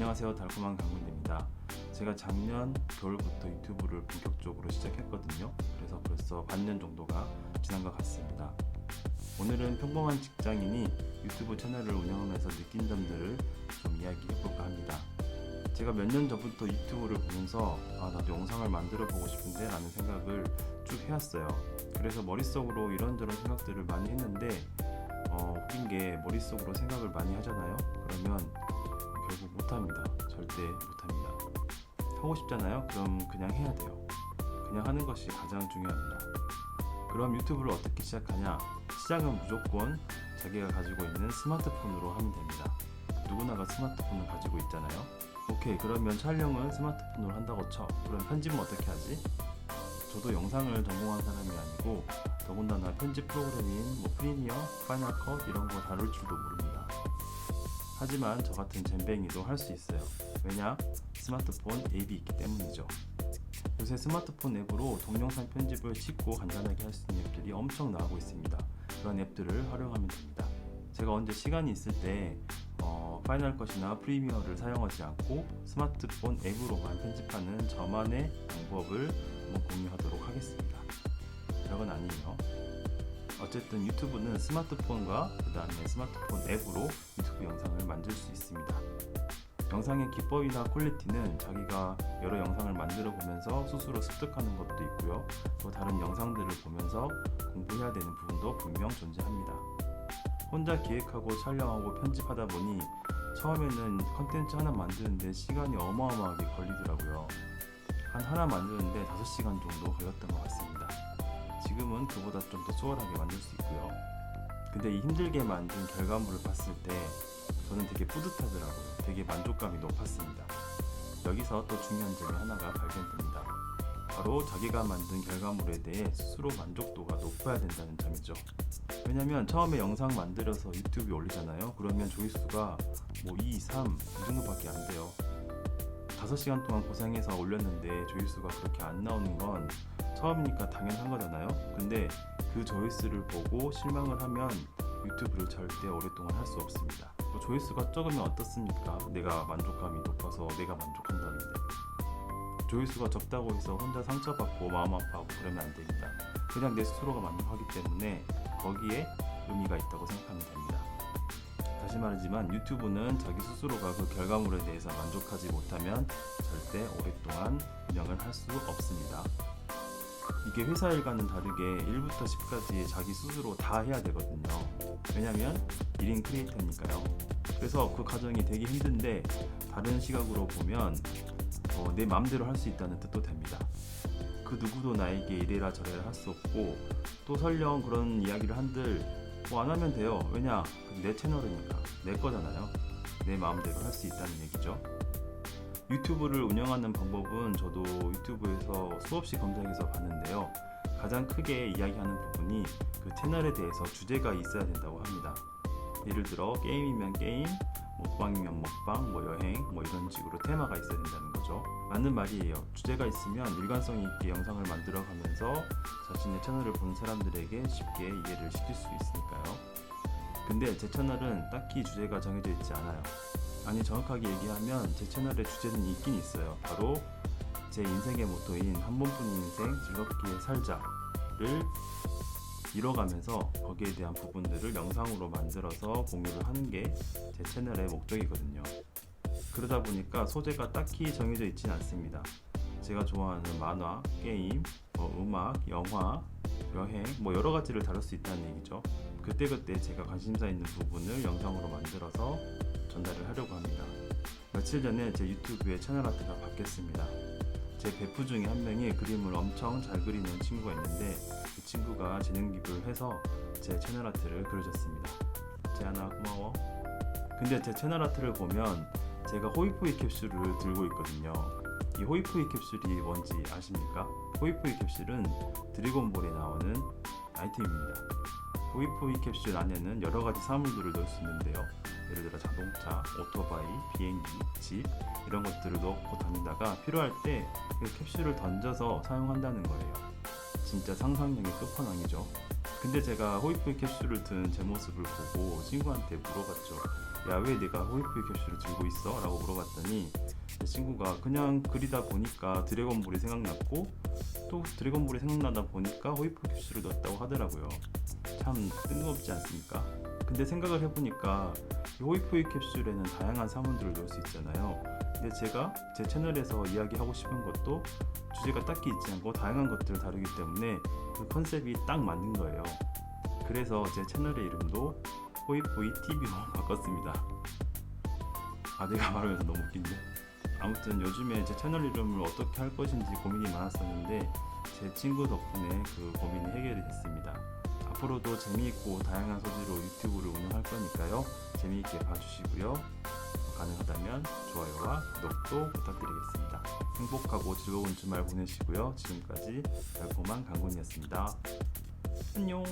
안녕하세요, 달콤한 강군입니다. 제가 작년 겨울부터 유튜브를 본격적으로 시작했거든요. 그래서 벌써 반년 정도가 지난 것 같습니다. 오늘은 평범한 직장인이 유튜브 채널을 운영하면서 느낀 점들을 좀 이야기해볼까 합니다. 제가 몇 년 전부터 유튜브를 보면서 나도 영상을 만들어 보고 싶은데 라는 생각을 쭉 해왔어요. 그래서 머릿속으로 이런저런 생각들을 많이 했는데 웃긴 게 머릿속으로 생각을 많이 하잖아요. 그러면 결국 못합니다. 절대 못합니다. 하고 싶잖아요? 그럼 그냥 해야 돼요. 그냥 하는 것이 가장 중요합니다. 그럼 유튜브를 어떻게 시작하냐? 시작은 무조건 자기가 가지고 있는 스마트폰으로 하면 됩니다. 누구나가 스마트폰을 가지고 있잖아요. 오케이, 그러면 촬영은 스마트폰으로 한다고 쳐. 그럼 편집은 어떻게 하지? 저도 영상을 전공한 사람이 아니고 더군다나 편집 프로그램인 프리미어, 파이널 컷 이런 거 다룰 줄도 모릅니다. 하지만 저 같은 잼뱅이도 할 수 있어요. 왜냐? 스마트폰 앱이 있기 때문이죠. 요새 스마트폰 앱으로 동영상 편집을 쉽고 간단하게 할 수 있는 앱들이 엄청 나오고 있습니다. 그런 앱들을 활용하면 됩니다. 제가 언제 시간이 있을 때 파이널 컷이나 프리미어를 사용하지 않고 스마트폰 앱으로만 편집하는 저만의 방법을 한번 공유하도록 하겠습니다. 별건 아니에요. 어쨌든 유튜브는 스마트폰과 그 다음에 스마트폰 앱으로 유튜브 영상을 만들 수 있습니다. 영상의 기법이나 퀄리티는 자기가 여러 영상을 만들어 보면서 스스로 습득하는 것도 있고요. 또 다른 영상들을 보면서 공부해야 되는 부분도 분명 존재합니다. 혼자 기획하고 촬영하고 편집하다 보니 처음에는 컨텐츠 하나 만드는데 시간이 어마어마하게 걸리더라고요. 하나 만드는데 5시간 정도 걸렸던 것 같습니다. 지금은 그보다 좀 더 수월하게 만들 수 있고요. 근데 이 힘들게 만든 결과물을 봤을 때 저는 되게 뿌듯하더라고요. 되게 만족감이 높았습니다. 여기서 또 중요한 점이 하나가 발견됩니다. 바로 자기가 만든 결과물에 대해 스스로 만족도가 높아야 된다는 점이죠. 왜냐면 처음에 영상 만들어서 유튜브에 올리잖아요. 그러면 조회수가 2, 3 이 정도밖에 안 돼요. 5시간 동안 고생해서 올렸는데 조회수가 그렇게 안 나오는 건 처음이니까 당연한 거잖아요. 근데 그 조회수를 보고 실망을 하면 유튜브를 절대 오랫동안 할 수 없습니다. 조회수가 적으면 어떻습니까? 내가 만족감이 높아서 내가 만족한다는데. 조회수가 적다고 해서 혼자 상처받고 마음 아파하고 그러면 안 됩니다. 그냥 내 스스로가 만족하기 때문에 거기에 의미가 있다고 생각하면 됩니다. 다시 말하지만 유튜브는 자기 스스로가 그 결과물에 대해서 만족하지 못하면 절대 오랫동안 운영을 할 수 없습니다. 이게 회사 일과는 다르게 1부터 10까지 자기 스스로 다 해야 되거든요. 왜냐면 1인 크리에이터니까요. 그래서 그 과정이 되게 힘든데 다른 시각으로 보면 내 마음대로 할 수 있다는 뜻도 됩니다. 그 누구도 나에게 이래라 저래라 할 수 없고 또 설령 그런 이야기를 한들 안 하면 돼요. 왜냐? 내 채널이니까 내 거잖아요. 내 마음대로 할 수 있다는 얘기죠. 유튜브를 운영하는 방법은 저도 유튜브에서 수없이 검색해서 봤는데요. 가장 크게 이야기하는 부분이 그 채널에 대해서 주제가 있어야 된다고 합니다. 예를 들어 게임이면 게임, 먹방이면 먹방, 여행 이런 식으로 테마가 있어야 된다는 거죠. 맞는 말이에요. 주제가 있으면 일관성 있게 영상을 만들어가면서 자신의 채널을 보는 사람들에게 쉽게 이해를 시킬 수 있으니까요. 근데 제 채널은 딱히 주제가 정해져 있지 않아요. 아니, 정확하게 얘기하면 제 채널의 주제는 있긴 있어요. 바로 제 인생의 모토인 한 번뿐인 인생 즐겁게 살자를 이뤄가면서 거기에 대한 부분들을 영상으로 만들어서 공유를 하는 게 제 채널의 목적이거든요. 그러다 보니까 소재가 딱히 정해져 있지는 않습니다. 제가 좋아하는 만화, 게임, 음악, 영화, 여행 여러 가지를 다룰 수 있다는 얘기죠. 그때그때 제가 관심사 있는 부분을 영상으로 만들어서 전달을 하려고 합니다. 며칠 전에 제 유튜브의 채널 아트가 바뀌었습니다. 제 베프 중에 한 명이 그림을 엄청 잘 그리는 친구가 있는데 그 친구가 재능 기부를 해서 제 채널 아트를 그려줬습니다. 재현아, 고마워. 근데 제 채널 아트를 보면 제가 호이포이 캡슐을 들고 있거든요. 이 호이포이 캡슐이 뭔지 아십니까? 호이포이 캡슐은 드래곤볼에 나오는 아이템입니다. 호이포이 캡슐 안에는 여러 가지 사물들을 넣을 수 있는데요. 예를 들어 자동차, 오토바이, 비행기, 집 이런 것들을 넣고 다니다가 필요할 때 그 캡슐을 던져서 사용한다는 거예요. 진짜 상상력이 끝판왕이죠. 근데 제가 호이포이 캡슐을 든 제 모습을 보고 친구한테 물어봤죠. 야, 왜 내가 호이포이 캡슐을 들고 있어? 라고 물어봤더니 제 친구가 그냥 그리다 보니까 드래곤볼이 생각났고 또 드래곤볼이 생각나다 보니까 호이포이 캡슐을 넣었다고 하더라고요. 참 뜬금없지 않습니까? 근데 생각을 해보니까 이 호이포이 캡슐에는 다양한 사물들을 넣을 수 있잖아요. 근데 제가 제 채널에서 이야기하고 싶은 것도 주제가 딱히 있지 않고 다양한 것들을 다루기 때문에 그 컨셉이 딱 맞는 거예요. 그래서 제 채널의 이름도 호이포이 TV로 바꿨습니다. 아, 내가 말하면서 너무 웃긴데? 아무튼 요즘에 제 채널 이름을 어떻게 할 것인지 고민이 많았었는데 제 친구 덕분에 그 고민이 해결이 됐습니다. 앞으로도 재미있고 다양한 소재로 유튜브를 운영할 거니까요. 재미있게 봐주시고요. 가능하다면 좋아요와 구독도 부탁드리겠습니다. 행복하고 즐거운 주말 보내시고요. 지금까지 달콤한 강군이었습니다. 안녕.